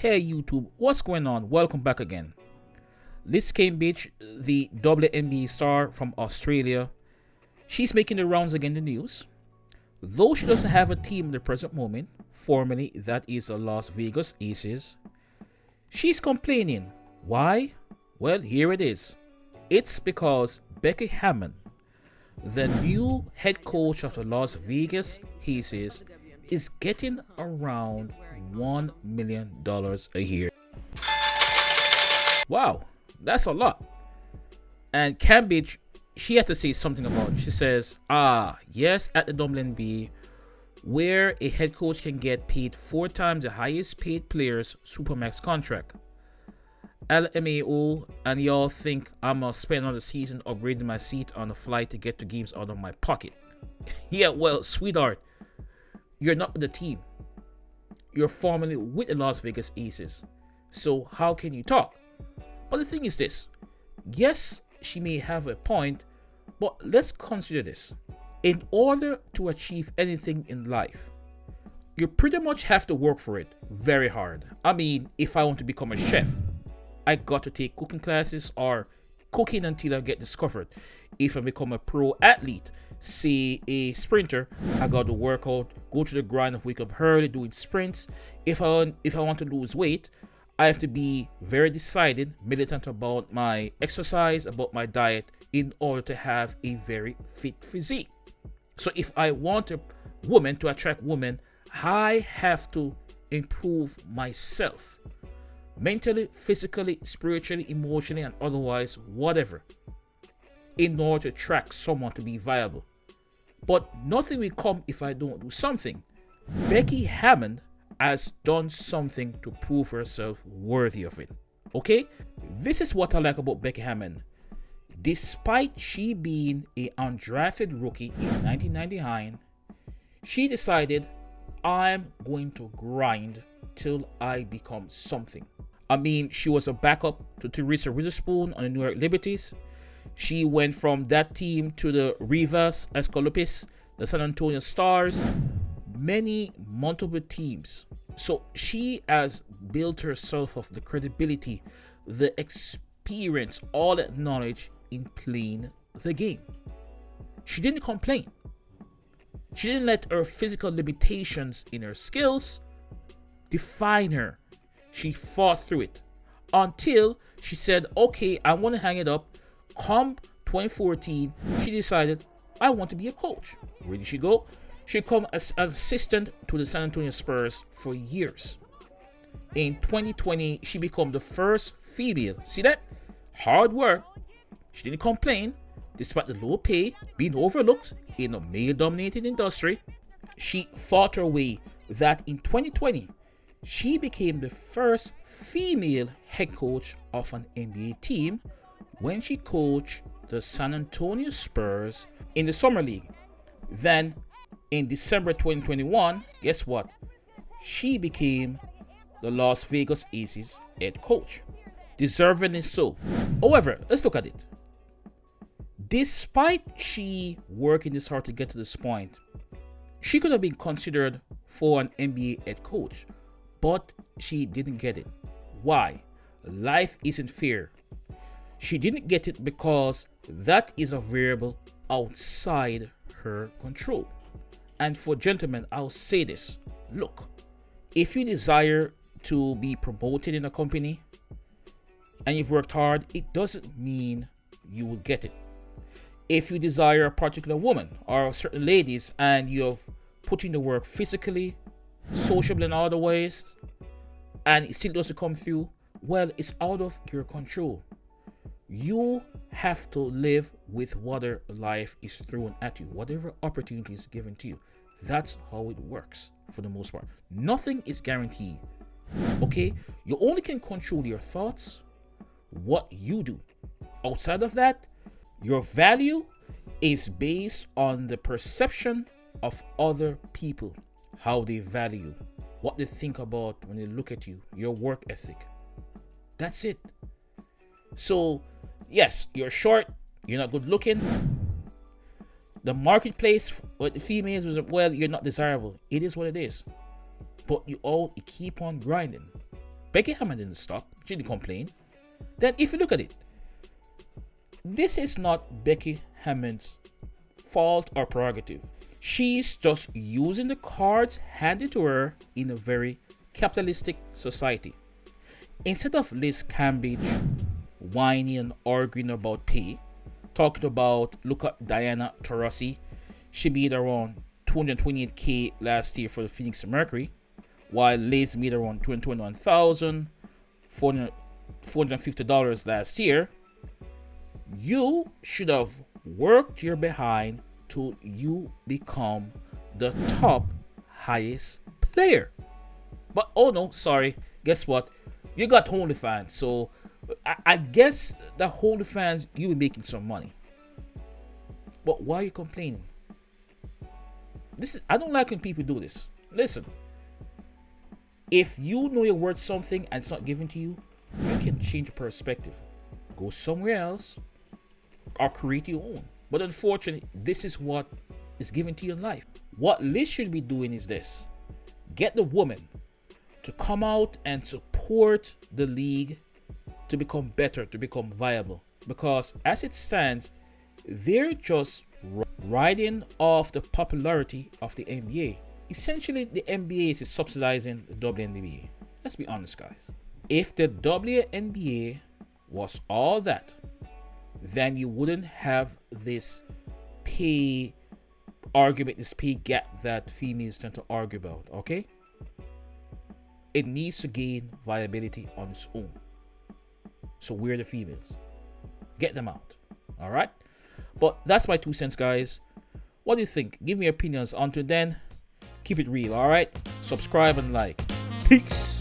Hey YouTube, what's going on? Welcome back again. Liz Cambage, the WNBA star from Australia, she's making the rounds again in the news. Though she doesn't have a team in the present moment, formerly that is the Las Vegas Aces, she's complaining. Why? Well, here it is. It's because Becky Hammon, the new head coach of the Las Vegas Aces, is getting around $1 million a year. Wow, that's a lot. And Cambage, she had to say something about it. She says, yes, at the WNBA, where a head coach can get paid 4 times the highest paid player's supermax contract. LMAO, and y'all think I'm gonna spend another season upgrading my seat on a flight to get the games out of my pocket. Yeah, well, sweetheart, you're not with the team. You're formerly with the Las Vegas Aces. So how can you talk? But the thing is this. Yes, she may have a point, but let's consider this. In order to achieve anything in life, you pretty much have to work for it very hard. I mean, if I want to become a chef, I got to take cooking classes or cooking until I get discovered. If I become a pro athlete, say a sprinter, I got to work out, go to the grind of wake up early doing sprints. If I want to lose weight, I have to be very decided, militant about my exercise, about my diet in order to have a very fit physique. So if I want a woman to attract women, I have to improve myself. Mentally, physically, spiritually, emotionally, and otherwise, whatever, in order to attract someone to be viable. But nothing will come if I don't do something. Becky Hammon has done something to prove herself worthy of it. Okay? This is what I like about Becky Hammon. Despite she being an undrafted rookie in 1999, she decided, I'm going to grind till I become something. I mean, she was a backup to Teresa Witherspoon on the New York Liberties. She went from that team to the Rivas Escalopes, the San Antonio Stars, many multiple teams. So she has built herself of the credibility, the experience, all that knowledge in playing the game. She didn't complain. She didn't let her physical limitations in her skills define her. She fought through it until she said, okay, I want to hang it up. Come 2014, she decided, I want to be a coach. Where did she go? She became as an assistant to the San Antonio Spurs for years. In 2020, she became the first female. See that? Hard work. She didn't complain. Despite the low pay, being overlooked in a male-dominated industry, she fought her way that in 2020, she became the first female head coach of an NBA team when she coached the San Antonio Spurs in the Summer League. Then, in December 2021, guess what? She became the Las Vegas Aces head coach. Deservingly so. However, let's look at it. Despite she working this hard to get to this point, she could have been considered for an NBA head coach, but she didn't get it. Why? Life isn't fair. She didn't get it because that is a variable outside her control. And for gentlemen, I'll say this. Look, if you desire to be promoted in a company and you've worked hard, it doesn't mean you will get it. If you desire a particular woman or certain ladies and you have put in the work physically, socially, and other ways, and it still doesn't come through, well, it's out of your control. You have to live with whatever life is thrown at you, whatever opportunity is given to you. That's how it works for the most part. Nothing is guaranteed. Okay? You only can control your thoughts, what you do. Outside of that, your value is based on the perception of other people, how they value, what they think about when they look at you, your work ethic. That's it. So, yes, you're short, you're not good looking. The marketplace with the females was, well, you're not desirable. It is what it is. But you keep on grinding. Becky Hammon didn't stop. She didn't complain. Then if you look at it, this is not Becky Hammon's fault or prerogative. She's just using the cards handed to her in a very capitalistic society. Instead of Liz Cambage whining and arguing about pay, talking about, look at Diana Taurasi, she made around $228K last year for the Phoenix Mercury, while Liz made around $221,450 last year. You should have worked your behind till you become the top highest player. But oh no, sorry, guess what? You got OnlyFans, so I guess the OnlyFans you be making some money. But why are you complaining? I don't like when people do this. Listen, if you know you're worth something and it's not given to you, you can change your perspective. Go somewhere else or create your own. But unfortunately, this is what is given to you in life. What Liz should be doing is this: get the woman to come out and support the league to become better, to become viable. Because as it stands, they're just riding off the popularity of the NBA. Essentially, the NBA is subsidizing the WNBA. Let's be honest, guys. If the WNBA was all that, then you wouldn't have this pay argument, this pay gap that females tend to argue about, okay? It needs to gain viability on its own. So we're the females. Get them out. All right? But that's my 2 cents, guys. What do you think? Give me your opinions. Until then, keep it real, all right? Subscribe and like. Peace.